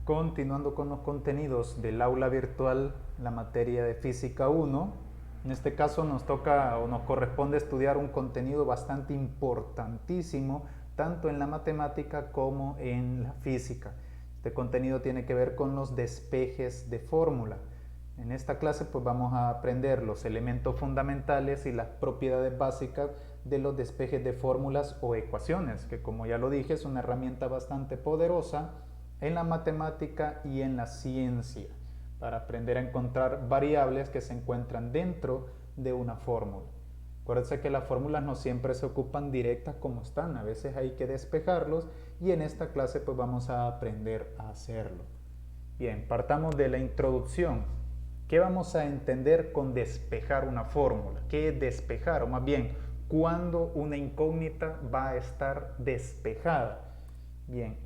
Continuando con los contenidos del aula virtual, la materia de Física 1, en este caso nos toca o nos corresponde estudiar un contenido bastante importantísimo, tanto en la matemática como en la física. Este contenido tiene que ver con los despejes de fórmula. En esta clase pues vamos a aprender los elementos fundamentales y las propiedades básicas de los despejes de fórmulas o ecuaciones, que como ya lo dije es una herramienta bastante poderosa en la matemática y en la ciencia, para aprender a encontrar variables que se encuentran dentro de una fórmula. Acuérdense que las fórmulas no siempre se ocupan directas como están, a veces hay que despejarlos y en esta clase pues vamos a aprender a hacerlo. Bien, partamos de la introducción. ¿Qué vamos a entender con despejar una fórmula? ¿Qué es despejar? O más bien, ¿cuándo una incógnita va a estar despejada? Bien,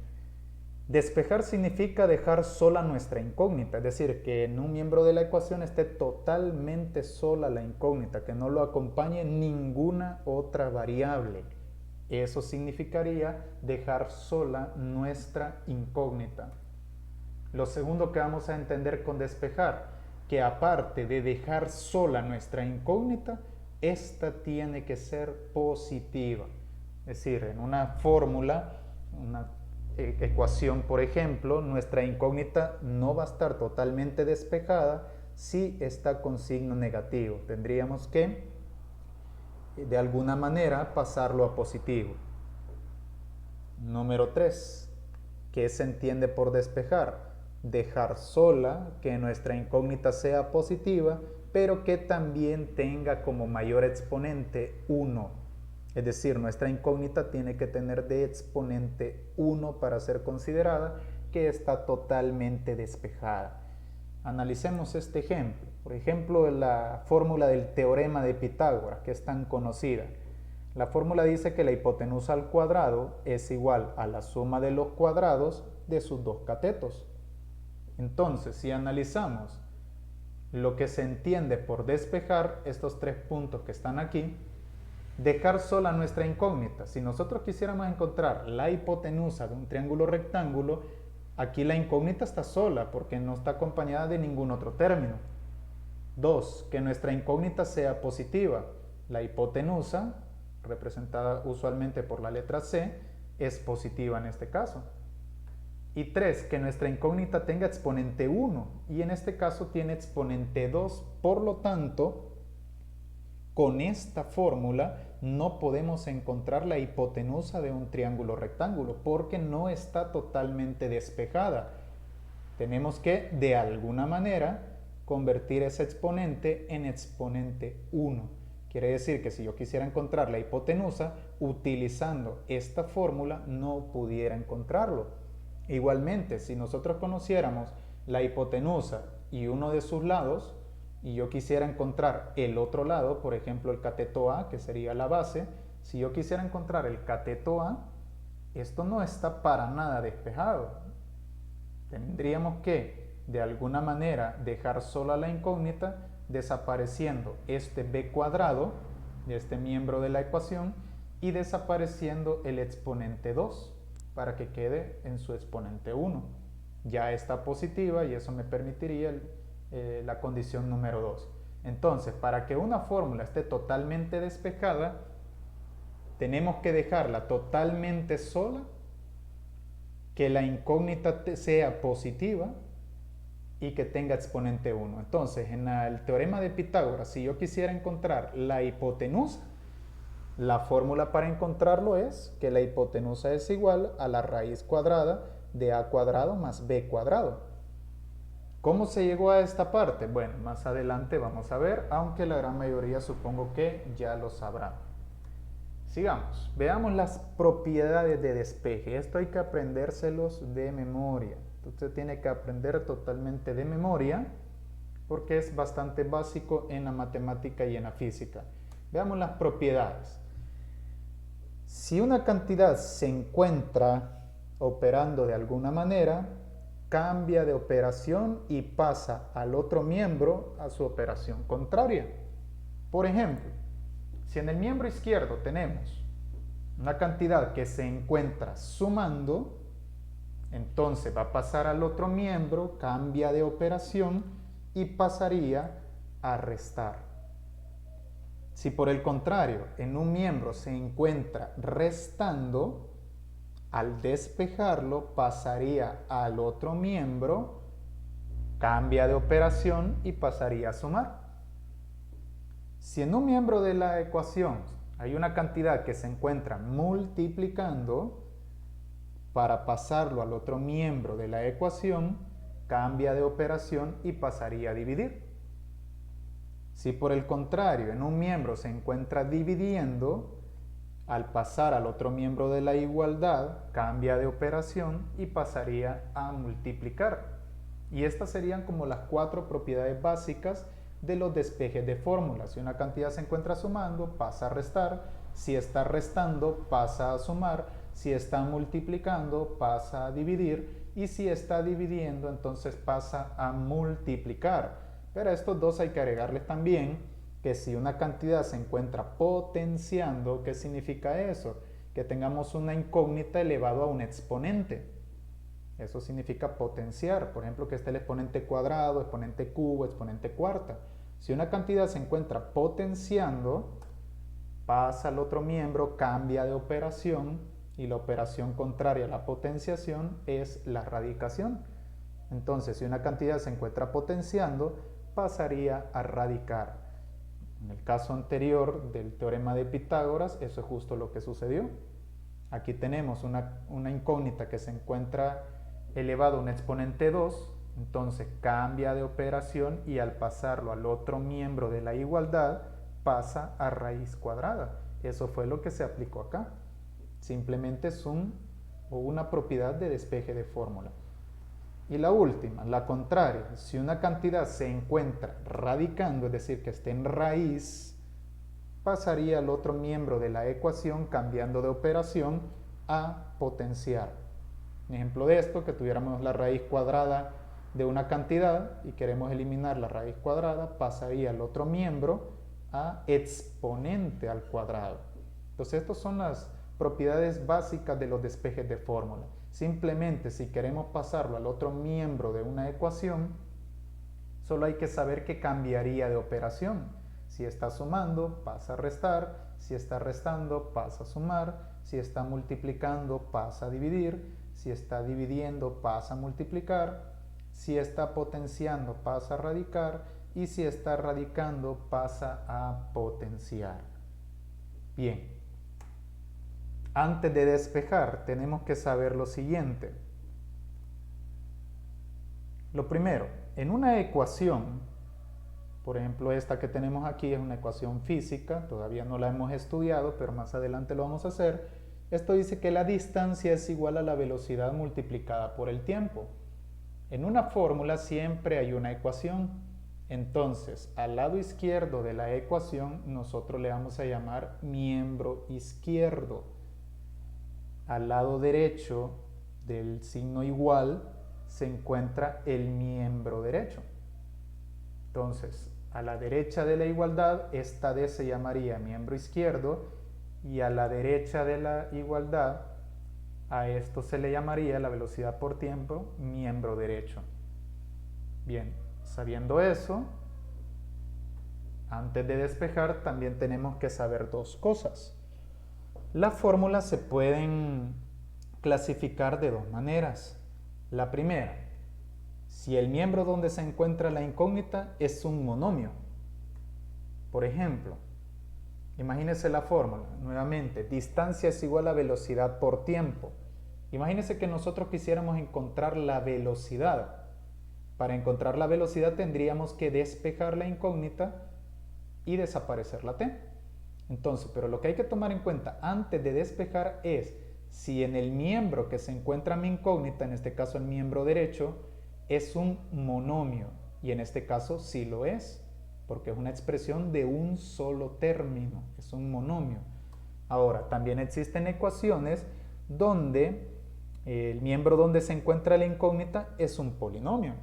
despejar significa dejar sola nuestra incógnita, es decir, que en un miembro de la ecuación esté totalmente sola la incógnita, que no lo acompañe ninguna otra variable. Eso significaría dejar sola nuestra incógnita. Lo segundo que vamos a entender con despejar, que aparte de dejar sola nuestra incógnita, esta tiene que ser positiva. Es decir, en una fórmula, una ecuación, por ejemplo, nuestra incógnita no va a estar totalmente despejada si está con signo negativo. Tendríamos que, de alguna manera, pasarlo a positivo. Número 3. ¿Qué se entiende por despejar? Dejar sola que nuestra incógnita sea positiva, pero que también tenga como mayor exponente 1. Es decir, nuestra incógnita tiene que tener de exponente 1 para ser considerada que está totalmente despejada. Analicemos este ejemplo. Por ejemplo, la fórmula del teorema de Pitágoras, que es tan conocida. La fórmula dice que la hipotenusa al cuadrado es igual a la suma de los cuadrados de sus dos catetos. Entonces, si analizamos lo que se entiende por despejar, estos tres puntos que están aquí, dejar sola nuestra incógnita. Si nosotros quisiéramos encontrar la hipotenusa de un triángulo rectángulo, aquí la incógnita está sola porque no está acompañada de ningún otro término. 2. Que nuestra incógnita sea positiva. La hipotenusa, representada usualmente por la letra C, es positiva en este caso. Y 3. Que nuestra incógnita tenga exponente 1 y en este caso tiene exponente 2. Por lo tanto, con esta fórmula no podemos encontrar la hipotenusa de un triángulo rectángulo porque no está totalmente despejada. Tenemos que, de alguna manera, convertir ese exponente en exponente 1. Quiere decir que si yo quisiera encontrar la hipotenusa, utilizando esta fórmula no pudiera encontrarlo. Igualmente, si nosotros conociéramos la hipotenusa y uno de sus lados, y yo quisiera encontrar el otro lado, por ejemplo el cateto A, que sería la base, si yo quisiera encontrar el cateto A, esto no está para nada despejado. Tendríamos que, de alguna manera, dejar sola la incógnita, desapareciendo este b cuadrado de este miembro de la ecuación y desapareciendo el exponente 2 para que quede en su exponente 1. Ya está positiva y eso me permitiría la condición número 2. Entonces, para que una fórmula esté totalmente despejada, tenemos que dejarla totalmente sola, que la incógnita sea positiva y que tenga exponente 1. Entonces, en el teorema de Pitágoras, si yo quisiera encontrar la hipotenusa, la fórmula para encontrarlo es que la hipotenusa es igual a la raíz cuadrada de a cuadrado más b cuadrado. ¿Cómo se llegó a esta parte? Bueno, más adelante vamos a ver, aunque la gran mayoría supongo que ya lo sabrán. Sigamos, veamos las propiedades de despeje. Esto hay que aprendérselos de memoria. Usted tiene que aprender totalmente de memoria porque es bastante básico en la matemática y en la física. Veamos las propiedades. Si una cantidad se encuentra operando de alguna manera, cambia de operación y pasa al otro miembro a su operación contraria. Por ejemplo, si en el miembro izquierdo tenemos una cantidad que se encuentra sumando, Entonces va a pasar al otro miembro, cambia de operación y pasaría a restar. Si por el contrario en un miembro se encuentra restando, al despejarlo pasaría al otro miembro, cambia de operación y pasaría a sumar. Si en un miembro de la ecuación hay una cantidad que se encuentra multiplicando, para pasarlo al otro miembro de la ecuación, cambia de operación y pasaría a dividir. Si por el contrario en un miembro se encuentra dividiendo, al pasar al otro miembro de la igualdad, cambia de operación y pasaría a multiplicar. Y estas serían como las 4 propiedades básicas de los despejes de fórmulas. Si una cantidad se encuentra sumando, pasa a restar. Si está restando, pasa a sumar. Si está multiplicando, pasa a dividir. Y si está dividiendo, entonces pasa a multiplicar. Pero a estos dos hay que agregarles también que si una cantidad se encuentra potenciando, ¿qué significa eso? Que tengamos una incógnita elevado a un exponente. Eso significa potenciar. Por ejemplo, que esté el exponente cuadrado, exponente cubo, exponente cuarta. Si una cantidad se encuentra potenciando, pasa al otro miembro, cambia de operación, y la operación contraria a la potenciación es la radicación. Entonces, si una cantidad se encuentra potenciando, pasaría a radicar. En el caso anterior del teorema de Pitágoras, eso es justo lo que sucedió. Aquí tenemos una incógnita que se encuentra elevado a un exponente 2, entonces cambia de operación y al pasarlo al otro miembro de la igualdad pasa a raíz cuadrada. Eso fue lo que se aplicó acá. Simplemente es una propiedad de despeje de fórmula. Y la última, la contraria, si una cantidad se encuentra radicando, es decir, que esté en raíz, pasaría al otro miembro de la ecuación cambiando de operación a potenciar. Un ejemplo de esto, que tuviéramos la raíz cuadrada de una cantidad y queremos eliminar la raíz cuadrada, pasaría al otro miembro a exponente al cuadrado. Entonces, estas son las propiedades básicas de los despejes de fórmula. Simplemente, si queremos pasarlo al otro miembro de una ecuación, solo hay que saber que cambiaría de operación. Si está sumando, pasa a restar. Si está restando, pasa a sumar. Si está multiplicando, pasa a dividir. Si está dividiendo, pasa a multiplicar. Si está potenciando, pasa a radicar. Y si está radicando, pasa a potenciar. Bien. Antes de despejar, tenemos que saber lo siguiente. Lo primero, en una ecuación, por ejemplo esta que tenemos aquí es una ecuación física, todavía no la hemos estudiado, pero más adelante lo vamos a hacer. Esto dice que la distancia es igual a la velocidad multiplicada por el tiempo. En una fórmula siempre hay una ecuación. Entonces, al lado izquierdo de la ecuación, nosotros le vamos a llamar miembro izquierdo. Al lado derecho del signo igual se encuentra el miembro derecho. Entonces, a la derecha de la igualdad, esta D se llamaría miembro izquierdo, y a la derecha de la igualdad, a esto se le llamaría la velocidad por tiempo, miembro derecho. Bien, sabiendo eso, antes de despejar también tenemos que saber dos cosas. Las fórmulas se pueden clasificar de dos maneras. La primera, si el miembro donde se encuentra la incógnita es un monomio. Por ejemplo, imagínese la fórmula, nuevamente, distancia es igual a velocidad por tiempo. Imagínese que nosotros quisiéramos encontrar la velocidad. Para encontrar la velocidad tendríamos que despejar la incógnita y desaparecer la t. Entonces, pero lo que hay que tomar en cuenta antes de despejar es si en el miembro que se encuentra mi incógnita, en este caso el miembro derecho, es un monomio. Y en este caso sí lo es, porque es una expresión de un solo término, es un monomio. Ahora, también existen ecuaciones donde el miembro donde se encuentra la incógnita es un polinomio.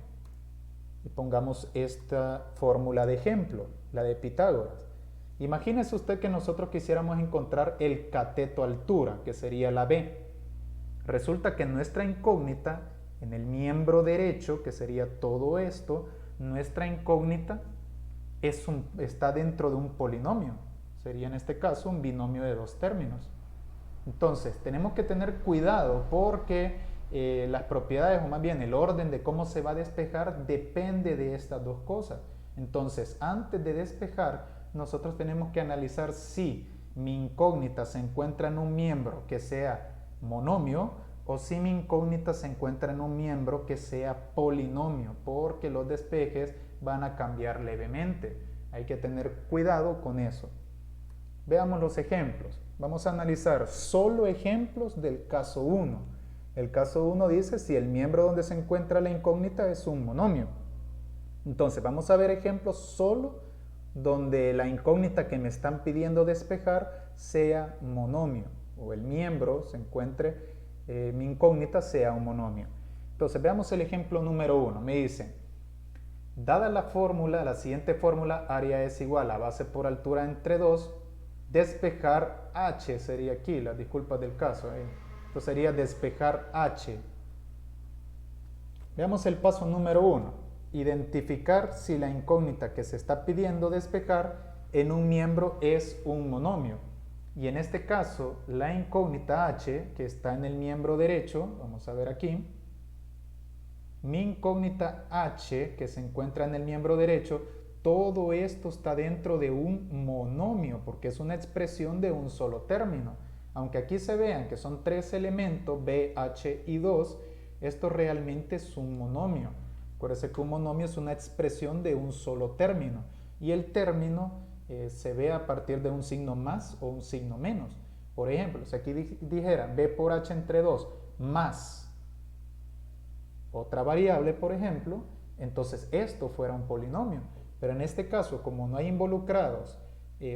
Y pongamos esta fórmula de ejemplo, la de Pitágoras. Imagínese usted que nosotros quisiéramos encontrar el cateto altura, que sería la b. Resulta que nuestra incógnita, en el miembro derecho, que sería todo esto, nuestra incógnita está dentro de un polinomio. Sería en este caso un binomio de dos términos. Entonces, tenemos que tener cuidado porque las propiedades, o más bien el orden de cómo se va a despejar, depende de estas dos cosas. Entonces, antes de despejar, nosotros tenemos que analizar si mi incógnita se encuentra en un miembro que sea monomio o si mi incógnita se encuentra en un miembro que sea polinomio, porque los despejes van a cambiar levemente. Hay que tener cuidado con eso. Veamos los ejemplos. Vamos a analizar solo ejemplos del caso 1. El caso 1 dice si el miembro donde se encuentra la incógnita es un monomio. Entonces vamos a ver ejemplos solo donde la incógnita que me están pidiendo despejar sea monomio, o el miembro se encuentre, mi incógnita sea un monomio. Entonces veamos el ejemplo número 1. Me dicen, dada la fórmula, la siguiente fórmula, área es igual a base por altura entre 2, despejar H sería aquí, las disculpas del caso. Entonces sería despejar H. Veamos el paso número 1. Identificar si la incógnita que se está pidiendo despejar en un miembro es un monomio. Y en este caso, la incógnita H, que está en el miembro derecho, vamos a ver aquí, mi incógnita H, que se encuentra en el miembro derecho, todo esto está dentro de un monomio, porque es una expresión de un solo término. Aunque aquí se vean que son tres elementos, B, H y 2, esto realmente es un monomio. Acuérdense que un monomio es una expresión de un solo término, y el término se ve a partir de un signo más o un signo menos. Por ejemplo, si aquí dijera B por H entre 2 más otra variable, por ejemplo, entonces esto fuera un polinomio. Pero en este caso, como no hay involucrados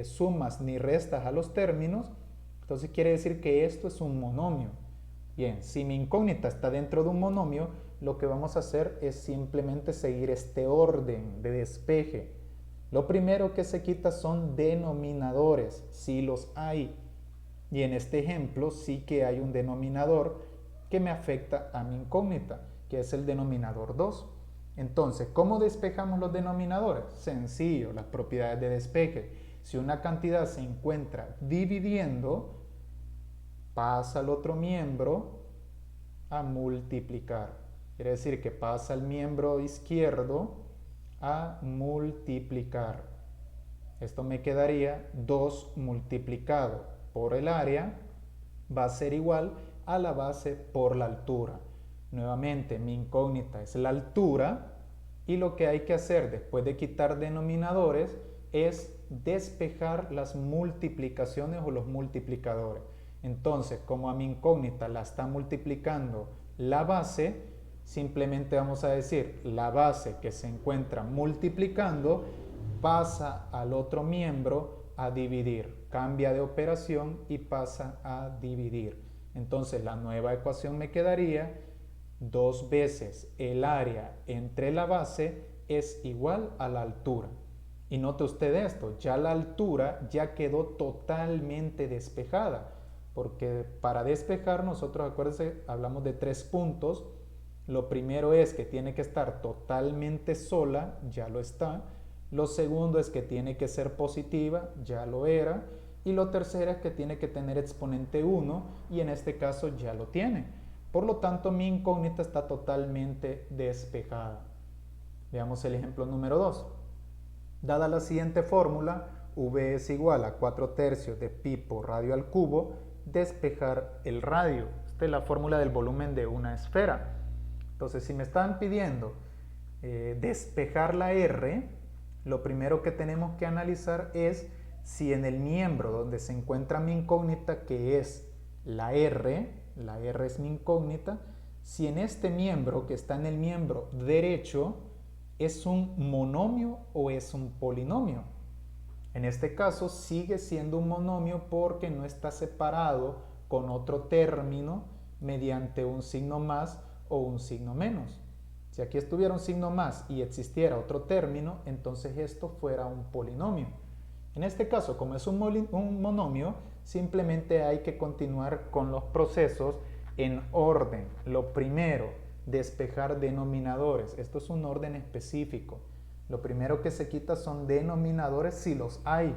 sumas ni restas a los términos, entonces quiere decir que esto es un monomio. Bien, si mi incógnita está dentro de un monomio, lo que vamos a hacer es simplemente seguir este orden de despeje. Lo primero que se quita son denominadores, si los hay. Y en este ejemplo sí que hay un denominador que me afecta a mi incógnita, que es el denominador 2. Entonces, ¿cómo despejamos los denominadores? Sencillo, las propiedades de despeje. Si una cantidad se encuentra dividiendo, pasa al otro miembro a multiplicar. Quiere decir que pasa al miembro izquierdo a multiplicar. Esto me quedaría 2 multiplicado por el área va a ser igual a la base por la altura. Nuevamente, mi incógnita es la altura y lo que hay que hacer después de quitar denominadores es despejar las multiplicaciones o los multiplicadores. Entonces, como a mi incógnita la está multiplicando la base, simplemente vamos a decir la base que se encuentra multiplicando pasa al otro miembro a dividir. Cambia de operación y pasa a dividir. Entonces la nueva ecuación me quedaría 2 veces el área entre la base es igual a la altura. Y note usted esto, ya la altura ya quedó totalmente despejada, porque para despejar nosotros, acuérdense, hablamos de 3 puntos. Lo primero es que tiene que estar totalmente sola, ya lo está. Lo segundo es que tiene que ser positiva, ya lo era. Y lo tercero es que tiene que tener exponente 1 y en este caso ya lo tiene. Por lo tanto, mi incógnita está totalmente despejada. Veamos el ejemplo número 2. Dada la siguiente fórmula, V es igual a 4/3 de pi por radio al cubo, despejar el radio. Esta es la fórmula del volumen de una esfera. Entonces, si me están pidiendo despejar la R, lo primero que tenemos que analizar es si en el miembro donde se encuentra mi incógnita, que es la R es mi incógnita, si en este miembro que está en el miembro derecho es un monomio o es un polinomio. En este caso sigue siendo un monomio porque no está separado con otro término mediante un signo más o un signo menos. Si aquí estuviera un signo más y existiera otro término, entonces esto fuera un polinomio. En este caso, como es un monomio, simplemente hay que continuar con los procesos En orden, lo primero, despejar denominadores. Esto es un orden específico. Lo primero que se quita son denominadores si los hay.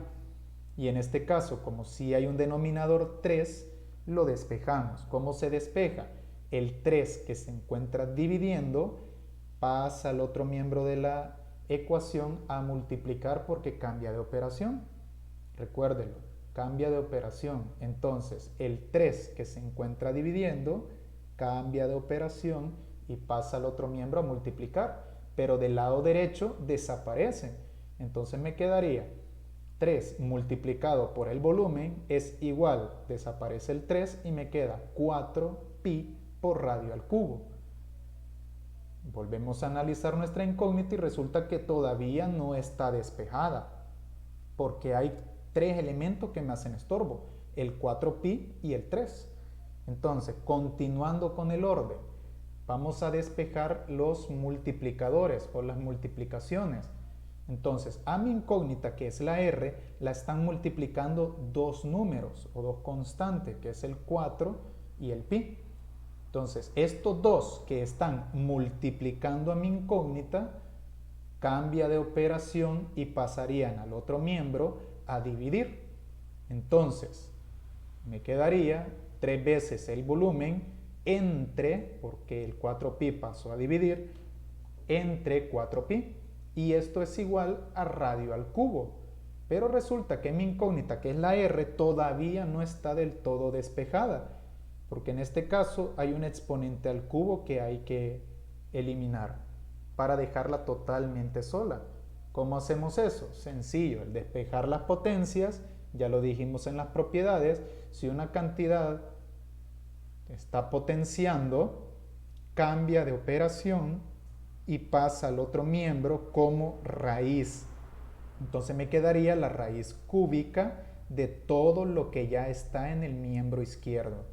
Y en este caso, como si hay un denominador 3, lo despejamos. ¿Cómo se despeja? El 3 que se encuentra dividiendo pasa al otro miembro de la ecuación a multiplicar porque cambia de operación. Recuérdenlo, cambia de operación. Entonces, el 3 que se encuentra dividiendo cambia de operación y pasa al otro miembro a multiplicar. Pero del lado derecho desaparece. Entonces me quedaría 3 multiplicado por el volumen es igual, desaparece el 3 y me queda 4pi por radio al cubo. Volvemos a analizar nuestra incógnita y resulta que todavía no está despejada, porque hay 3 elementos que me hacen estorbo, el 4pi y el 3. Entonces, continuando con el orden, vamos a despejar los multiplicadores o las multiplicaciones. Entonces, a mi incógnita, que es la r, la están multiplicando dos números o dos constantes, que es el 4 y el pi. Entonces, estos dos que están multiplicando a mi incógnita, cambia de operación y pasarían al otro miembro a dividir. Entonces, me quedaría 3 veces el volumen entre, porque el 4pi pasó a dividir, entre 4pi. Y esto es igual a radio al cubo. Pero resulta que mi incógnita, que es la r, todavía no está del todo despejada, porque en este caso hay un exponente al cubo que hay que eliminar para dejarla totalmente sola. ¿Cómo hacemos eso? Sencillo, el despejar las potencias, ya lo dijimos en las propiedades, si una cantidad está potenciando, cambia de operación y pasa al otro miembro como raíz. Entonces me quedaría la raíz cúbica de todo lo que ya está en el miembro izquierdo.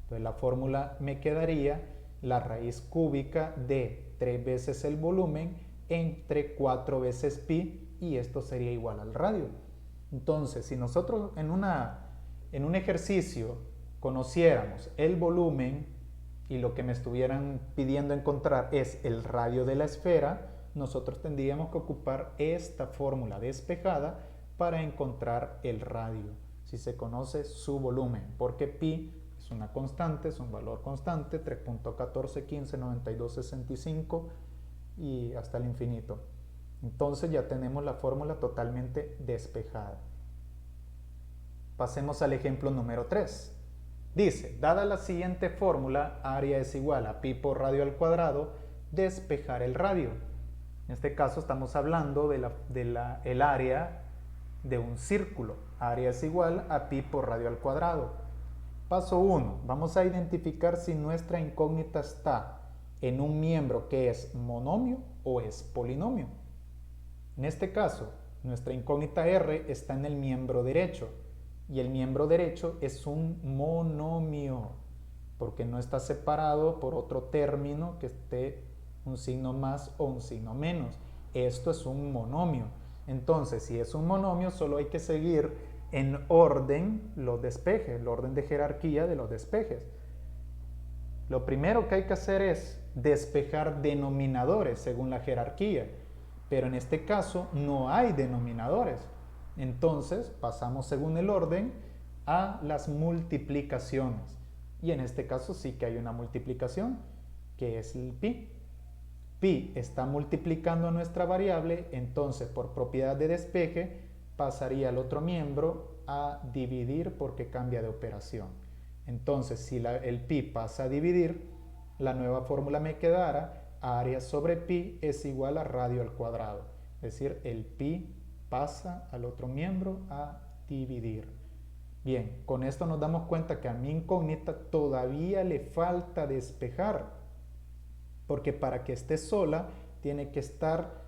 Entonces la fórmula me quedaría la raíz cúbica de 3 veces el volumen entre 4 veces pi, y esto sería igual al radio. Entonces, si nosotros en un ejercicio conociéramos el volumen y lo que me estuvieran pidiendo encontrar es el radio de la esfera, nosotros tendríamos que ocupar esta fórmula despejada para encontrar el radio, si se conoce su volumen, porque pi es una constante, es un valor constante, 3.14159265 y hasta el infinito. Entonces ya tenemos la fórmula totalmente despejada. Pasemos al ejemplo número 3. Dice, dada la siguiente fórmula, área es igual a pi por radio al cuadrado, despejar el radio. En este caso estamos hablando el área de un círculo. Área es igual a pi por radio al cuadrado. Paso 1. Vamos a identificar si nuestra incógnita está en un miembro que es monomio o es polinomio. En este caso, nuestra incógnita r está en el miembro derecho. Y el miembro derecho es un monomio, porque no está separado por otro término que esté un signo más o un signo menos. Esto es un monomio. Entonces, si es un monomio, solo hay que seguir en orden los despejes, el orden de jerarquía de los despejes. Lo primero que hay que hacer es despejar denominadores según la jerarquía, pero en este caso no hay denominadores. Entonces pasamos según el orden a las multiplicaciones. Y en este caso sí que hay una multiplicación, que es el pi. Pi está multiplicando a nuestra variable, entonces por propiedad de despeje pasaría al otro miembro a dividir porque cambia de operación. Entonces si el pi pasa a dividir, la nueva fórmula me quedará área sobre pi es igual a radio al cuadrado. Es decir, el pi pasa al otro miembro a dividir. Bien, con esto nos damos cuenta que a mi incógnita todavía le falta despejar, porque para que esté sola tiene que estar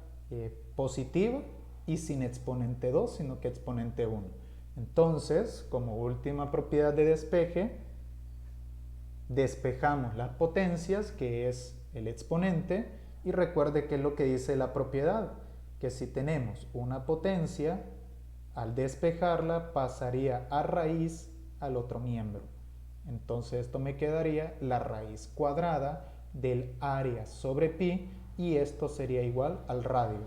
positiva y sin exponente 2, sino que exponente 1. Entonces, como última propiedad de despeje, despejamos las potencias, que es el exponente, y recuerde que es lo que dice la propiedad, que si tenemos una potencia, al despejarla pasaría a raíz al otro miembro. Entonces esto me quedaría la raíz cuadrada del área sobre pi y esto sería igual al radio.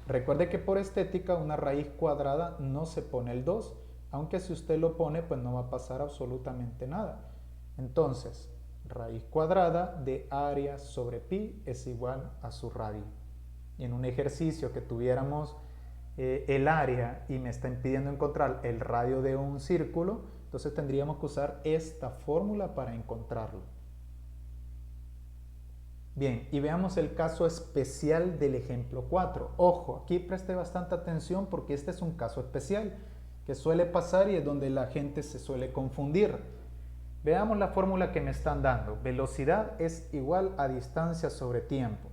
Recuerde que por estética una raíz cuadrada no se pone el 2, aunque si usted lo pone pues no va a pasar absolutamente nada. Entonces, raíz cuadrada de área sobre pi es igual a su radio. Y en un ejercicio que tuviéramos el área y me está impidiendo encontrar el radio de un círculo, entonces tendríamos que usar esta fórmula para encontrarlo. Bien, y veamos el caso especial del ejemplo 4. Ojo, aquí preste bastante atención porque este es un caso especial que suele pasar y es donde la gente se suele confundir. Veamos la fórmula que me están dando. Velocidad es igual a distancia sobre tiempo.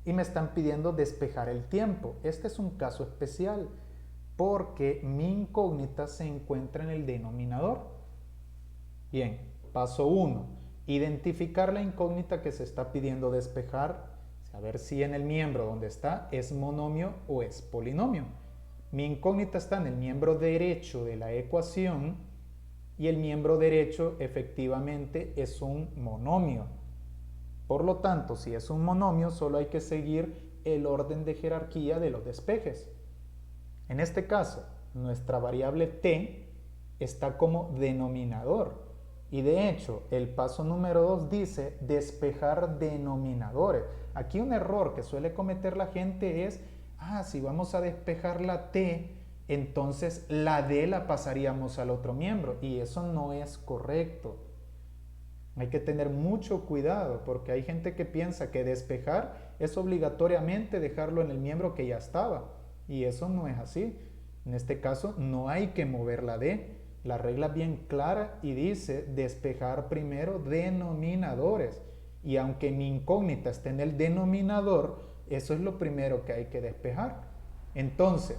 Y me están pidiendo despejar el tiempo. Este es un caso especial porque mi incógnita se encuentra en el denominador. Bien, paso 1. Identificar la incógnita que se está pidiendo despejar, saber si en el miembro donde está es monomio o es polinomio. Mi incógnita está en el miembro derecho de la ecuación y el miembro derecho efectivamente es un monomio. Por lo tanto, si es un monomio, solo hay que seguir el orden de jerarquía de los despejes. En este caso, nuestra variable t está como denominador. Y de hecho, el paso número 2 dice despejar denominadores. Aquí un error que suele cometer la gente es, si vamos a despejar la t, entonces la d la pasaríamos al otro miembro. Y eso no es correcto. Hay que tener mucho cuidado porque hay gente que piensa que despejar es obligatoriamente dejarlo en el miembro que ya estaba. Y eso no es así. En este caso no hay que mover la d. La regla es bien clara y dice despejar primero denominadores. Y aunque mi incógnita esté en el denominador, eso es lo primero que hay que despejar. Entonces,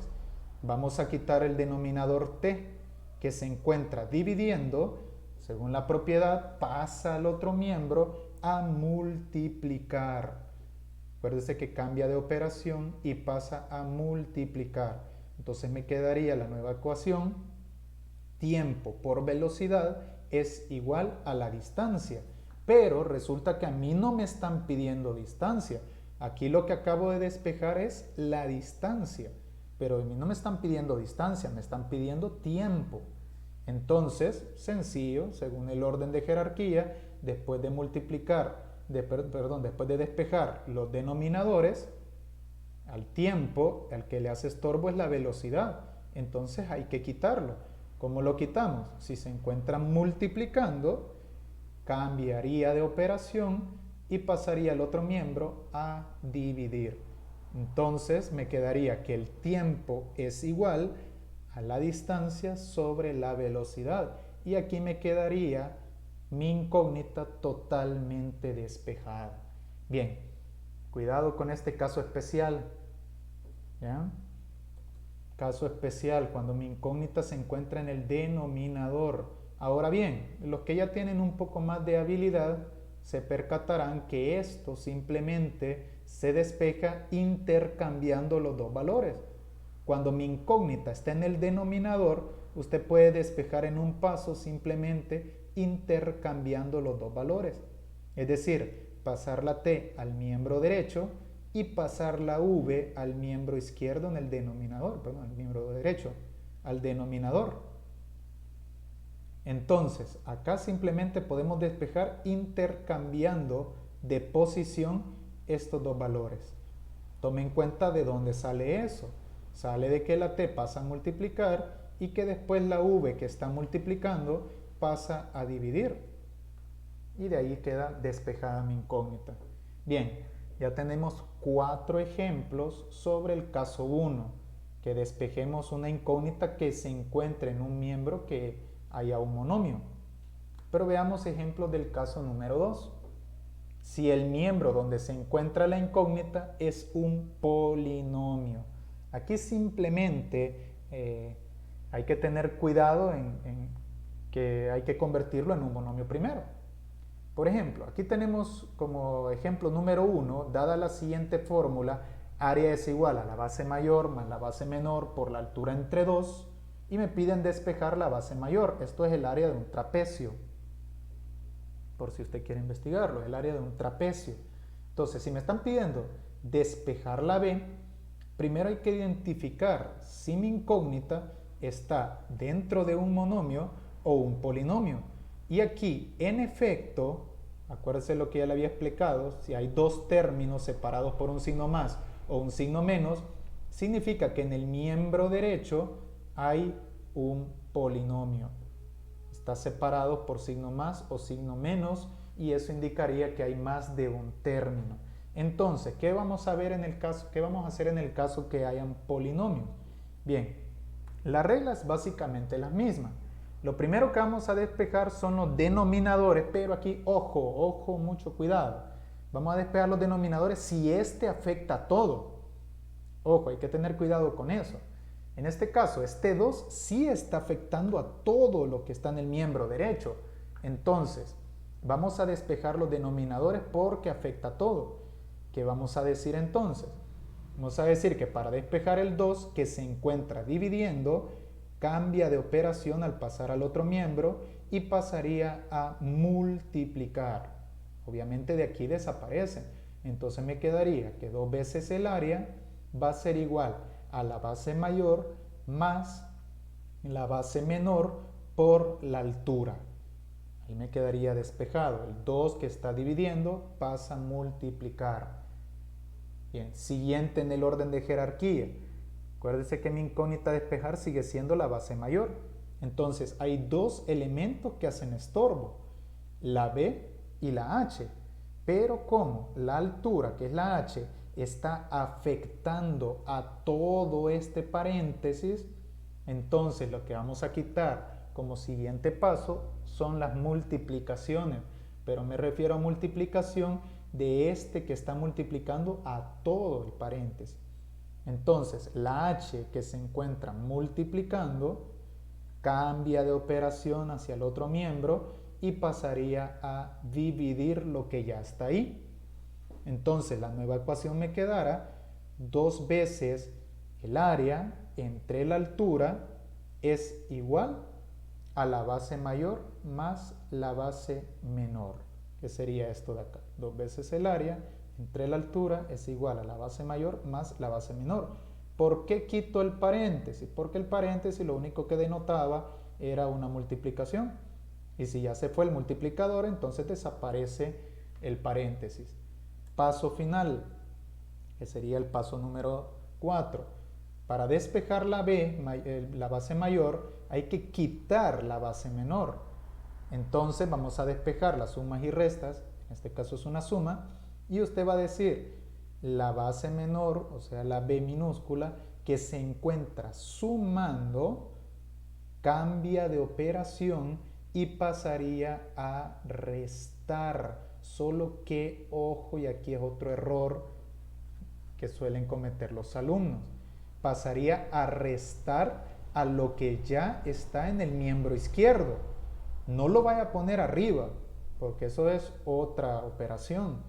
vamos a quitar el denominador t, que se encuentra dividiendo, según la propiedad, pasa al otro miembro a multiplicar. Acuérdese que cambia de operación y pasa a multiplicar. Entonces me quedaría la nueva ecuación. Tiempo por velocidad es igual a la distancia. Pero resulta que a mí no me están pidiendo distancia. Aquí lo que acabo de despejar es la distancia. Pero a mí no me están pidiendo distancia, me están pidiendo tiempo. Entonces, sencillo, según el orden de jerarquía, después de después de despejar los denominadores, al tiempo, al que le hace estorbo es la velocidad. Entonces hay que quitarlo. ¿Cómo lo quitamos? Si se encuentra multiplicando, cambiaría de operación y pasaría al otro miembro a dividir. Entonces me quedaría que el tiempo es igual a la distancia sobre la velocidad. Y aquí me quedaría mi incógnita totalmente despejada. Bien, cuidado con este caso especial. ¿Ya? Caso especial, cuando mi incógnita se encuentra en el denominador. Ahora bien, los que ya tienen un poco más de habilidad se percatarán que esto simplemente se despeja intercambiando los dos valores. Cuando mi incógnita está en el denominador, usted puede despejar en un paso simplemente intercambiando los dos valores. Es decir, pasar la t al miembro derecho y pasar la v al miembro izquierdo en el denominador, perdón, el miembro derecho, al denominador. Entonces, acá simplemente podemos despejar intercambiando de posición estos dos valores. Tome en cuenta de dónde sale eso. Sale de que la t pasa a multiplicar y que después la v que está multiplicando pasa a dividir. Y de ahí queda despejada mi incógnita. Bien. Ya tenemos 4 ejemplos sobre el caso 1, que despejemos una incógnita que se encuentre en un miembro que haya un monomio. Pero veamos ejemplos del caso número 2. Si el miembro donde se encuentra la incógnita es un polinomio. Aquí simplemente hay que tener cuidado en que hay que convertirlo en un monomio primero. Por ejemplo, aquí tenemos como ejemplo número 1, dada la siguiente fórmula, área es igual a la base mayor más la base menor por la altura entre 2, y me piden despejar la base mayor. Esto es el área de un trapecio. por si usted quiere investigarlo, el área de un trapecio. Entonces, si me están pidiendo despejar la b, primero hay que identificar si mi incógnita está dentro de un monomio o un polinomio. Y aquí, en efecto, acuérdense lo que ya le había explicado, si hay dos términos separados por un signo más o un signo menos, significa que en el miembro derecho hay un polinomio. Está separado por signo más o signo menos y eso indicaría que hay más de un término. Entonces, ¿qué vamos a ver en el caso, qué vamos a hacer en el caso que hayan polinomios? Bien, la regla es básicamente la misma. Lo primero que vamos a despejar son los denominadores, pero aquí, ojo, mucho cuidado. Vamos a despejar los denominadores si este afecta a todo. Ojo, hay que tener cuidado con eso. En este caso, este 2 sí está afectando a todo lo que está en el miembro derecho. Entonces, vamos a despejar los denominadores porque afecta a todo. ¿Qué vamos a decir entonces? Vamos a decir que para despejar el 2 que se encuentra dividiendo, cambia de operación al pasar al otro miembro y pasaría a multiplicar. Obviamente de aquí desaparece. Entonces me quedaría que 2 veces el área va a ser igual a la base mayor más la base menor por la altura. Ahí me quedaría despejado. El 2 que está dividiendo pasa a multiplicar. Bien, siguiente en el orden de jerarquía. Acuérdense que mi incógnita a despejar sigue siendo la base mayor. Entonces hay dos elementos que hacen estorbo, la b y la h. Pero como la altura, que es la h, está afectando a todo este paréntesis, entonces lo que vamos a quitar como siguiente paso son las multiplicaciones. Pero me refiero a multiplicación de este que está multiplicando a todo el paréntesis. Entonces, la h que se encuentra multiplicando cambia de operación hacia el otro miembro y pasaría a dividir lo que ya está ahí. Entonces, la nueva ecuación me quedará 2 veces el área entre la altura es igual a la base mayor más la base menor, que sería esto de acá. 2 veces el área entre la altura es igual a la base mayor más la base menor. ¿Por qué quito el paréntesis? Porque el paréntesis lo único que denotaba era una multiplicación. Y si ya se fue el multiplicador, entonces desaparece el paréntesis. Paso final, que sería el paso número 4. Para despejar la b, la base mayor, hay que quitar la base menor. Entonces vamos a despejar las sumas y restas, en este caso es una suma, y usted va a decir la base menor, o sea la b minúscula, que se encuentra sumando, cambia de operación y pasaría a restar. Solo que, ojo, y aquí es otro error que suelen cometer los alumnos, pasaría a restar a lo que ya está en el miembro izquierdo. No lo vaya a poner arriba, porque eso es otra operación.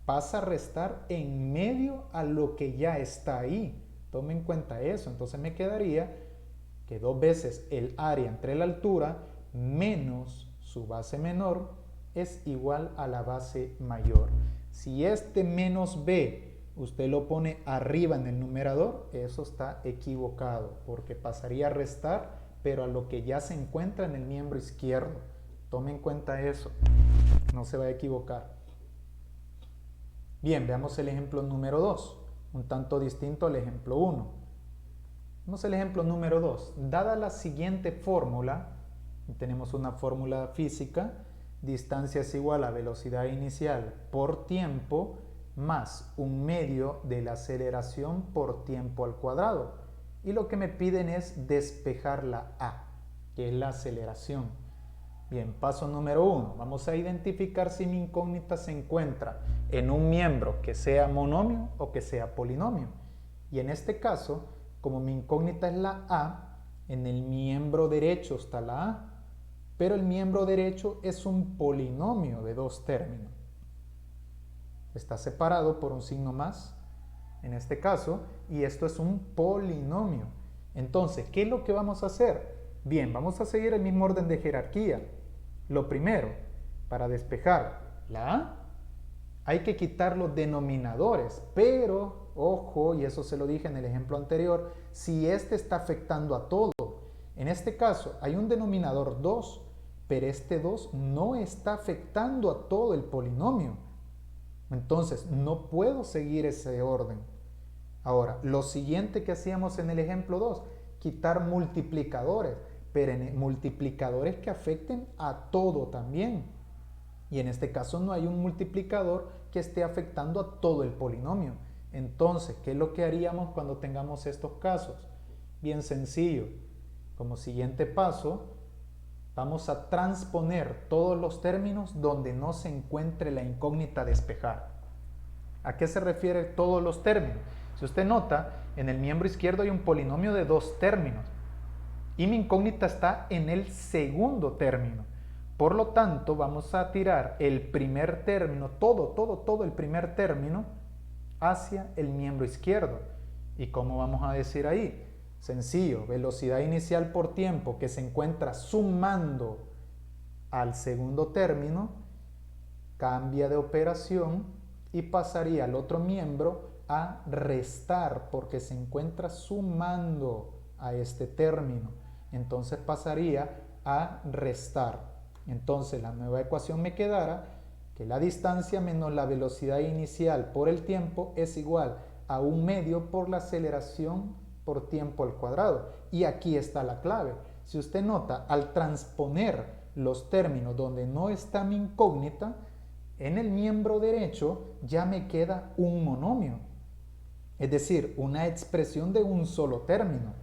Pasa a restar en medio a lo que ya está ahí. Tome en cuenta eso. Entonces me quedaría que 2 veces el área entre la altura menos su base menor es igual a la base mayor. Si este menos b usted lo pone arriba en el numerador, eso está equivocado, porque pasaría a restar, pero a lo que ya se encuentra en el miembro izquierdo. Tome en cuenta eso, no se va a equivocar. Bien, veamos el ejemplo número 2, un tanto distinto al ejemplo 1. Vamos al ejemplo número 2. Dada la siguiente fórmula, tenemos una fórmula física, distancia es igual a velocidad inicial por tiempo más un medio de la aceleración por tiempo al cuadrado. Y lo que me piden es despejar la a, que es la aceleración. Bien, paso número 1. Vamos a identificar si mi incógnita se encuentra en un miembro que sea monomio o que sea polinomio. Y en este caso, como mi incógnita es la a, en el miembro derecho está la a, pero el miembro derecho es un polinomio de 2 términos. Está separado por un signo más, en este caso, y esto es un polinomio. Entonces, ¿qué es lo que vamos a hacer? Bien, vamos a seguir el mismo orden de jerarquía. Lo primero, para despejar la a, hay que quitar los denominadores, pero, ojo, y eso se lo dije en el ejemplo anterior, si este está afectando a todo. En este caso hay un denominador 2, pero este 2 no está afectando a todo el polinomio. Entonces no puedo seguir ese orden. Ahora, lo siguiente que hacíamos en el ejemplo 2, quitar multiplicadores, pero en multiplicadores que afecten a todo también. Y en este caso no hay un multiplicador que esté afectando a todo el polinomio. Entonces, ¿qué es lo que haríamos cuando tengamos estos casos? Bien sencillo. Como siguiente paso, vamos a transponer todos los términos donde no se encuentre la incógnita despejar. ¿A qué se refiere todos los términos? Si usted nota, en el miembro izquierdo hay un polinomio de 2 términos y mi incógnita está en el segundo término. Por lo tanto, vamos a tirar el primer término, todo el primer término hacia el miembro izquierdo. ¿Y cómo vamos a decir ahí? Sencillo, velocidad inicial por tiempo que se encuentra sumando al segundo término, cambia de operación y pasaría al otro miembro a restar porque se encuentra sumando a este término. Entonces pasaría a restar. Entonces la nueva ecuación me quedará que la distancia menos la velocidad inicial por el tiempo es igual a 1/2 por la aceleración por tiempo al cuadrado. Y aquí está la clave. Si usted nota, al transponer los términos donde no está mi incógnita, en el miembro derecho ya me queda un monomio. Es decir, una expresión de un solo término.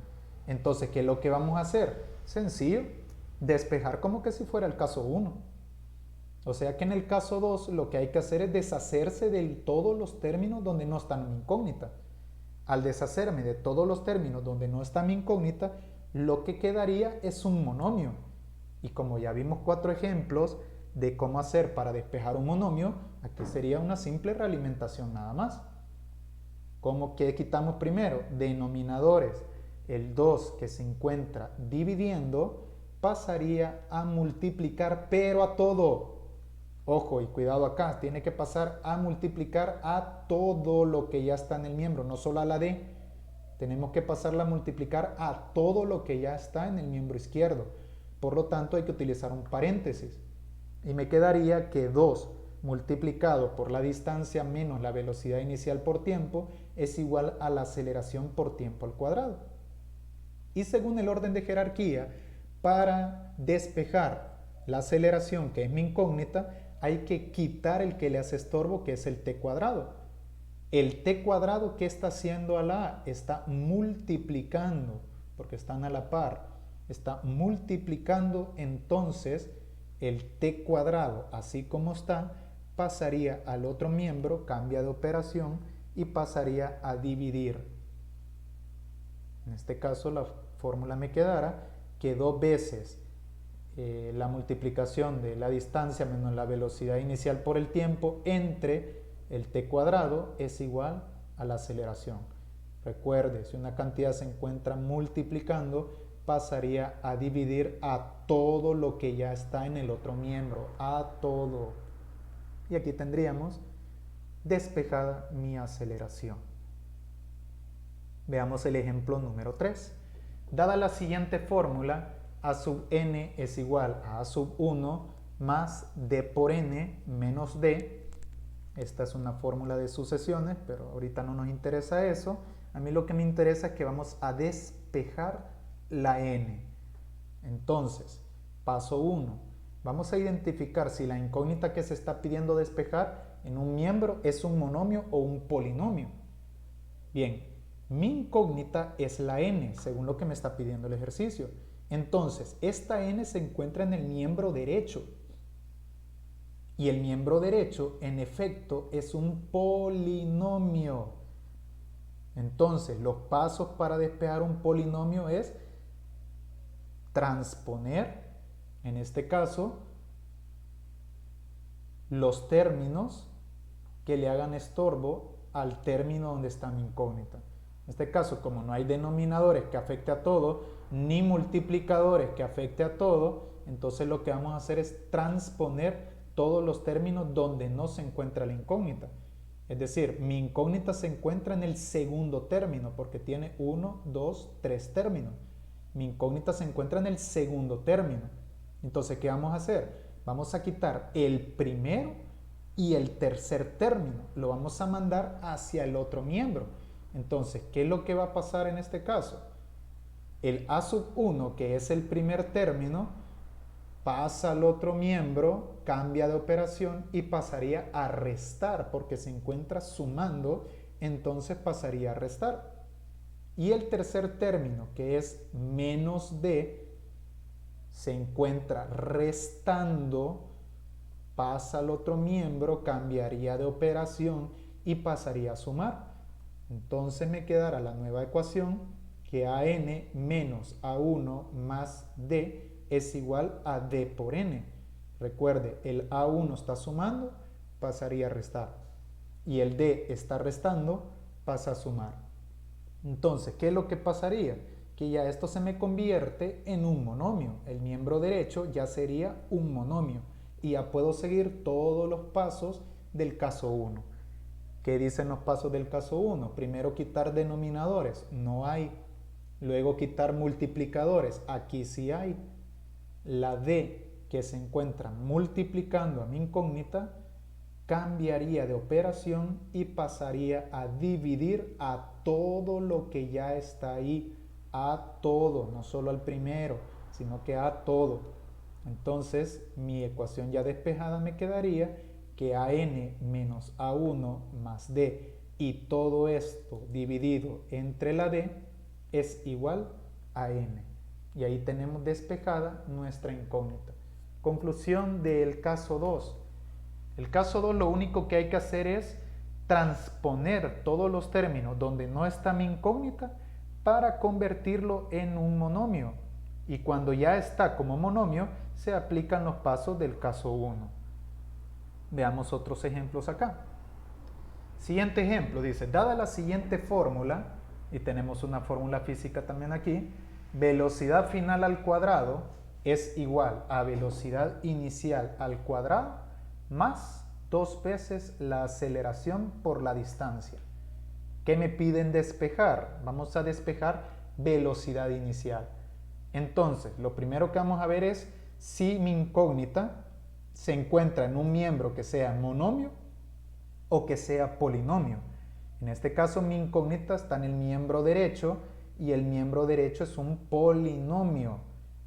Entonces, ¿qué es lo que vamos a hacer? Sencillo, despejar como que si fuera el caso 1. O sea que en el caso 2 lo que hay que hacer es deshacerse de todos los términos donde no está mi incógnita. Al deshacerme de todos los términos donde no está mi incógnita, lo que quedaría es un monomio. Y como ya vimos 4 ejemplos de cómo hacer para despejar un monomio, aquí sería una simple realimentación nada más. ¿Cómo que quitamos primero? Denominadores. El 2 que se encuentra dividiendo pasaría a multiplicar, pero a todo. Ojo y cuidado acá, tiene que pasar a multiplicar a todo lo que ya está en el miembro, no solo a la D. Tenemos que pasarla a multiplicar a todo lo que ya está en el miembro izquierdo. Por lo tanto, hay que utilizar un paréntesis. Y me quedaría que 2 multiplicado por la distancia menos la velocidad inicial por tiempo es igual a la aceleración por tiempo al cuadrado. Y según el orden de jerarquía, para despejar la aceleración, que es mi incógnita, hay que quitar el que le hace estorbo, que es el t cuadrado. El t cuadrado, ¿qué está haciendo a la a? Está multiplicando, porque están a la par. Está multiplicando, entonces el t cuadrado, así como está, pasaría al otro miembro, cambia de operación y pasaría a dividir. En este caso la fórmula me quedará que 2 veces la multiplicación de la distancia menos la velocidad inicial por el tiempo entre el t cuadrado es igual a la aceleración. Recuerde, si una cantidad se encuentra multiplicando, pasaría a dividir a todo lo que ya está en el otro miembro, a todo. Y aquí tendríamos despejada mi aceleración. Veamos el ejemplo número 3. Dada la siguiente fórmula, a sub n es igual a sub 1 más d por n menos d. Esta es una fórmula de sucesiones, pero ahorita no nos interesa eso. A mí lo que me interesa es que vamos a despejar la n. Entonces, paso 1. Vamos a identificar si la incógnita que se está pidiendo despejar en un miembro es un monomio o un polinomio. Bien, mi incógnita es la n, según lo que me está pidiendo el ejercicio. Entonces, esta n se encuentra en el miembro derecho. Y el miembro derecho, en efecto, es un polinomio. Entonces, los pasos para despejar un polinomio es transponer, en este caso, los términos que le hagan estorbo al término donde está mi incógnita. En este caso, como no hay denominadores que afecte a todo, ni multiplicadores que afecte a todo, entonces lo que vamos a hacer es transponer todos los términos donde no se encuentra la incógnita. Es decir, mi incógnita se encuentra en el segundo término porque tiene 1, 2, 3 términos. Mi incógnita se encuentra en el segundo término. Entonces, ¿qué vamos a hacer? Vamos a quitar el primero y el tercer término. Lo vamos a mandar hacia el otro miembro. Entonces, ¿qué es lo que va a pasar en este caso? El A sub 1, que es el primer término, pasa al otro miembro, cambia de operación y pasaría a restar, porque se encuentra sumando, entonces pasaría a restar. Y el tercer término, que es menos D, se encuentra restando, pasa al otro miembro, cambiaría de operación y pasaría a sumar. Entonces me quedará la nueva ecuación que AN menos A1 más D es igual a D por N. Recuerde, el A1 está sumando, pasaría a restar. Y el D está restando, pasa a sumar. Entonces, ¿qué es lo que pasaría? Que ya esto se me convierte en un monomio. El miembro derecho ya sería un monomio. Y ya puedo seguir todos los pasos del caso 1. ¿Qué dicen los pasos del caso 1? Primero quitar denominadores, no hay. Luego quitar multiplicadores, aquí sí hay. La D que se encuentra multiplicando a mi incógnita cambiaría de operación y pasaría a dividir a todo lo que ya está ahí, a todo, no solo al primero, sino que a todo. Entonces mi ecuación ya despejada me quedaría que AN menos A1 más D y todo esto dividido entre la D es igual a N. Y ahí tenemos despejada nuestra incógnita. Conclusión del caso 2. El caso 2 lo único que hay que hacer es transponer todos los términos donde no está mi incógnita para convertirlo en un monomio. Y cuando ya está como monomio, se aplican los pasos del caso 1. Veamos otros ejemplos acá. Siguiente ejemplo, dice, dada la siguiente fórmula, y tenemos una fórmula física también aquí, velocidad final al cuadrado es igual a velocidad inicial al cuadrado más 2 veces la aceleración por la distancia. ¿Qué me piden despejar? Vamos a despejar velocidad inicial. Entonces, lo primero que vamos a ver es si mi incógnita se encuentra en un miembro que sea monomio o que sea polinomio. En este caso, mi incógnita está en el miembro derecho y el miembro derecho es un polinomio.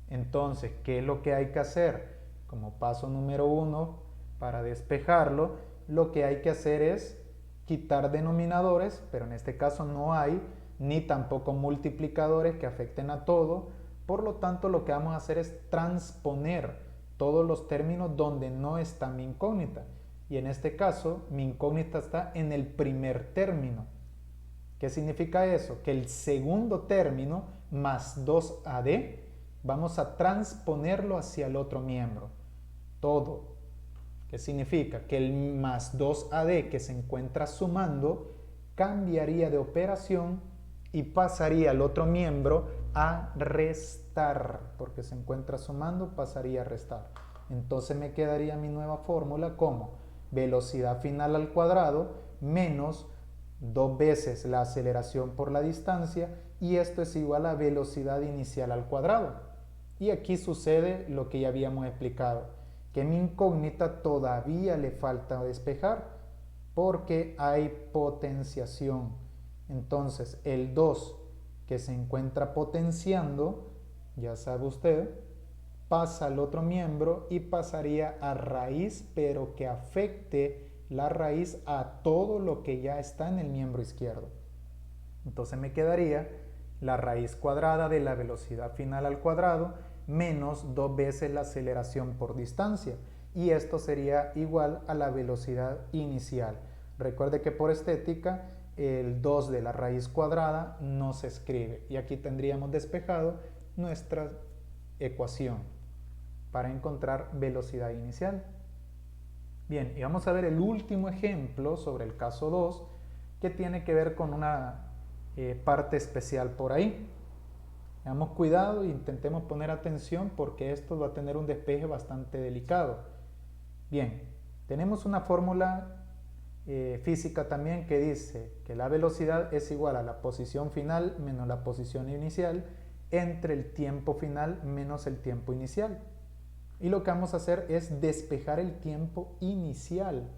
Entonces, ¿qué es lo que hay que hacer? Como paso número 1, para despejarlo, lo que hay que hacer es quitar denominadores, pero en este caso no hay, ni tampoco multiplicadores que afecten a todo. Por lo tanto, lo que vamos a hacer es transponer todos los términos donde no está mi incógnita. Y en este caso, mi incógnita está en el primer término. ¿Qué significa eso? Que el segundo término más 2AD, vamos a transponerlo hacia el otro miembro. Todo. ¿Qué significa? Que el más 2AD que se encuentra sumando cambiaría de operación y pasaría al otro miembro a restar. Porque se encuentra sumando, pasaría a restar. Entonces me quedaría mi nueva fórmula como velocidad final al cuadrado menos 2 veces la aceleración por la distancia, y esto es igual a velocidad inicial al cuadrado. Y aquí sucede lo que ya habíamos explicado, que mi incógnita todavía le falta despejar porque hay potenciación. Entonces el 2 que se encuentra potenciando, ya sabe usted, pasa al otro miembro y pasaría a raíz, pero que afecte la raíz a todo lo que ya está en el miembro izquierdo. Entonces me quedaría la raíz cuadrada de la velocidad final al cuadrado menos 2 veces la aceleración por distancia, y esto sería igual a la velocidad inicial. Recuerde que por estética el 2 de la raíz cuadrada no se escribe, y aquí tendríamos despejado nuestra ecuación para encontrar velocidad inicial. Bien, y vamos a ver el último ejemplo sobre el caso 2, que tiene que ver con una parte especial por ahí. Tengamos cuidado e intentemos poner atención porque esto va a tener un despeje bastante delicado. Bien, tenemos una fórmula física también que dice que la velocidad es igual a la posición final menos la posición inicial entre el tiempo final menos el tiempo inicial. Y lo que vamos a hacer es despejar el tiempo inicial.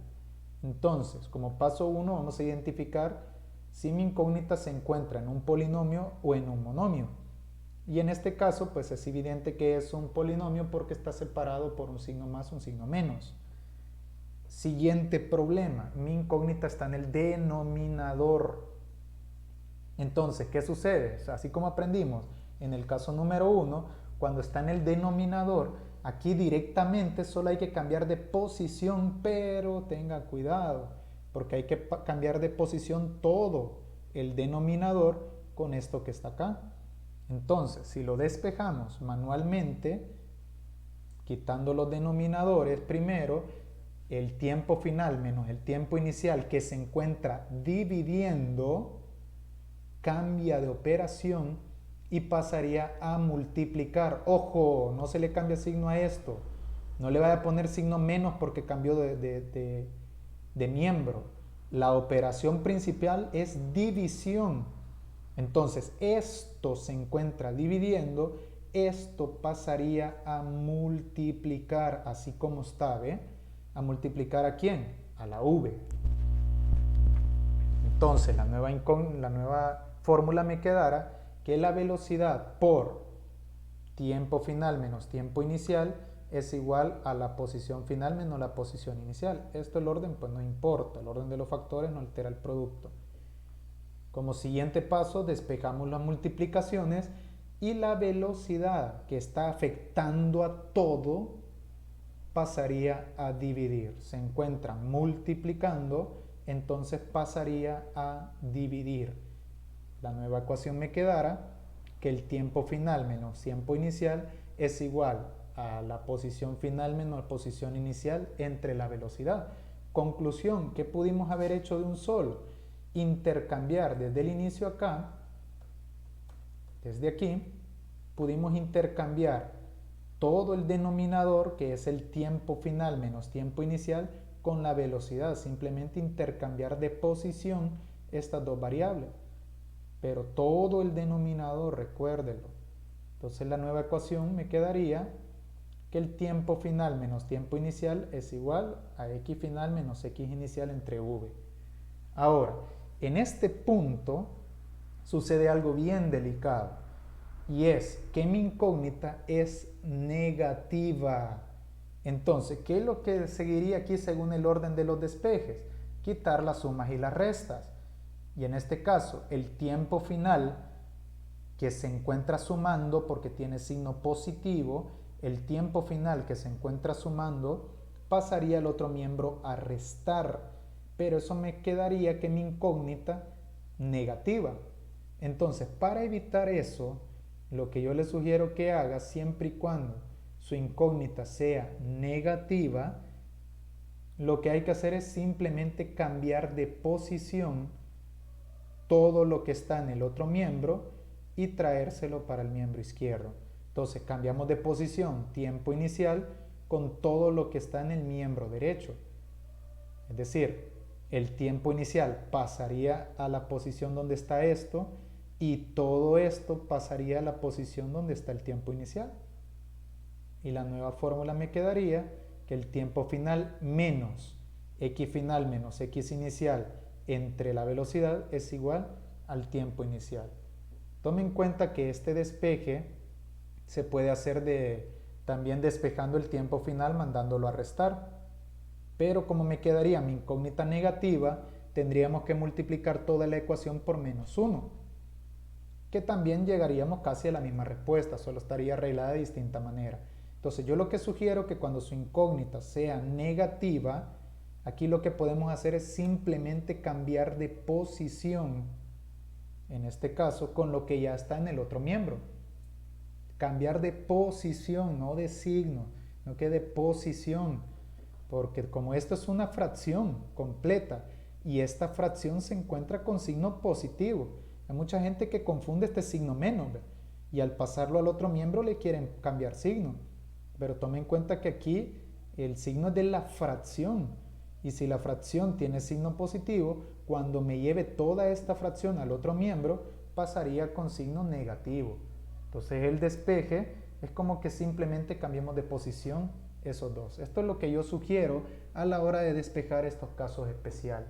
Entonces, como paso 1, vamos a identificar si mi incógnita se encuentra en un polinomio o en un monomio. Y en este caso, pues es evidente que es un polinomio porque está separado por un signo más, un signo menos. Siguiente problema, mi incógnita está en el denominador. Entonces, ¿qué sucede? Así como aprendimos en el caso número 1, cuando está en el denominador, aquí directamente solo hay que cambiar de posición, pero tenga cuidado, porque hay que cambiar de posición todo el denominador con esto que está acá. Entonces, si lo despejamos manualmente, quitando los denominadores primero, el tiempo final menos el tiempo inicial que se encuentra dividiendo, cambia de operación y pasaría a multiplicar. Ojo, no se le cambia signo a esto. No le vaya a poner signo menos porque cambió de miembro. La operación principal es división. Entonces, esto se encuentra dividiendo, esto pasaría a multiplicar, así como está, ¿ve? ¿A multiplicar a quién? A la v. Entonces, la nueva fórmula me quedará que la velocidad por tiempo final menos tiempo inicial es igual a la posición final menos la posición inicial. Esto el orden pues no importa, el orden de los factores no altera el producto. Como siguiente paso despejamos las multiplicaciones y la velocidad que está afectando a todo pasaría a dividir. Se encuentran multiplicando, entonces pasaría a dividir. La nueva ecuación me quedará que el tiempo final menos tiempo inicial es igual a la posición final menos la posición inicial entre la velocidad. Conclusión, ¿qué pudimos haber hecho de un solo? Intercambiar desde el inicio acá, desde aquí, pudimos intercambiar todo el denominador, que es el tiempo final menos tiempo inicial, con la velocidad. Simplemente intercambiar de posición estas dos variables. Pero todo el denominador, recuérdenlo. Entonces la nueva ecuación me quedaría que el tiempo final menos tiempo inicial es igual a x final menos x inicial entre v. Ahora, en este punto sucede algo bien delicado y es que mi incógnita es negativa. Entonces, ¿qué es lo que seguiría aquí según el orden de los despejes? Quitar las sumas y las restas. Y en este caso, el tiempo final que se encuentra sumando porque tiene signo positivo, el tiempo final que se encuentra sumando pasaría al otro miembro a restar. Pero eso me quedaría que mi incógnita negativa. Entonces, para evitar eso, lo que yo le sugiero que haga siempre y cuando su incógnita sea negativa, lo que hay que hacer es simplemente cambiar de posición todo lo que está en el otro miembro y traérselo para el miembro izquierdo. Entonces cambiamos de posición tiempo inicial con todo lo que está en el miembro derecho. Es decir, el tiempo inicial pasaría a la posición donde está esto y todo esto pasaría a la posición donde está el tiempo inicial. Y la nueva fórmula me quedaría que el tiempo final menos x final menos x inicial entre la velocidad es igual al tiempo inicial. Tome en cuenta que este despeje se puede hacer también despejando el tiempo final mandándolo a restar. Pero como me quedaría mi incógnita negativa, tendríamos que multiplicar toda la ecuación por menos 1, que también llegaríamos casi a la misma respuesta, solo estaría arreglada de distinta manera. Entonces yo lo que sugiero que cuando su incógnita sea negativa, aquí lo que podemos hacer es simplemente cambiar de posición, en este caso con lo que ya está en el otro miembro. Cambiar de posición, no de signo, no que de posición. Porque como esto es una fracción completa y esta fracción se encuentra con signo positivo, hay mucha gente que confunde este signo menos, ¿ve? Y al pasarlo al otro miembro le quieren cambiar signo. Pero tome en cuenta que aquí El signo es de la fracción. Y si la fracción tiene signo positivo, cuando me lleve toda esta fracción al otro miembro, pasaría con signo negativo. Entonces el despeje es como que simplemente cambiemos de posición esos dos. Esto es lo que yo sugiero a la hora de despejar estos casos especiales.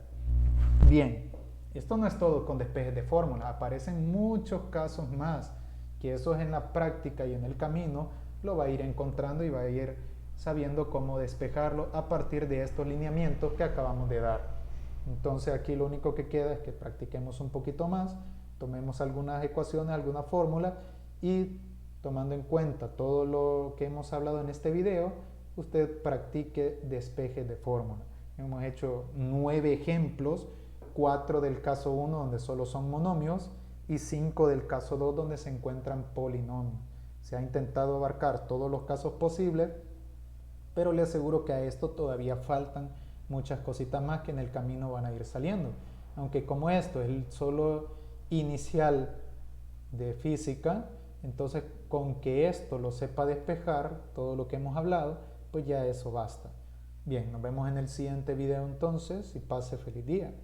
Bien, esto no es todo con despejes de fórmula, aparecen muchos casos más, que eso es en la práctica y en el camino lo va a ir encontrando y va a ir sabiendo cómo despejarlo a partir de estos lineamientos que acabamos de dar. Entonces aquí lo único que queda es que practiquemos un poquito más, tomemos algunas ecuaciones, alguna fórmula y tomando en cuenta todo lo que hemos hablado en este video, usted practique despejes de fórmula. Hemos hecho 9 ejemplos, 4 del caso 1 donde solo son monomios y 5 del caso 2 donde se encuentran polinomios. Se ha intentado abarcar todos los casos posibles, pero le aseguro que a esto todavía faltan muchas cositas más que en el camino van a ir saliendo. Aunque como esto es el solo inicial de física, entonces con que esto lo sepa despejar, todo lo que hemos hablado, pues ya eso basta. Bien, nos vemos en el siguiente video entonces y pase feliz día.